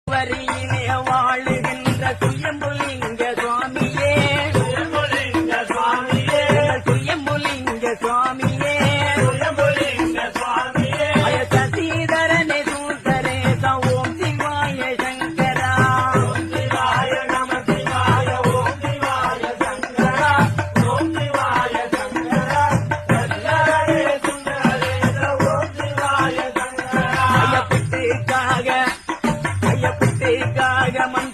வரியிலே வாழுகின்ற சுயம்புலிங்க சுவாமியே, சுயம்புலிங்க சுவாமியே, சுயம்புலிங்க சுவாமியே, சுயம்புலிங்க சுவாமியே, சசிதரனே சூசரேச ஓம் சிவாய சங்கரா, ஓம் சிவாய நம சிவாய, ஓம் சிவாய சங்கரா, ஓம் சிவாய சங்கரா, சங்கரே சுந்தரேச, ஓம் சிவாய சங்கரா. ஐயப்பட்டுக்காக மண்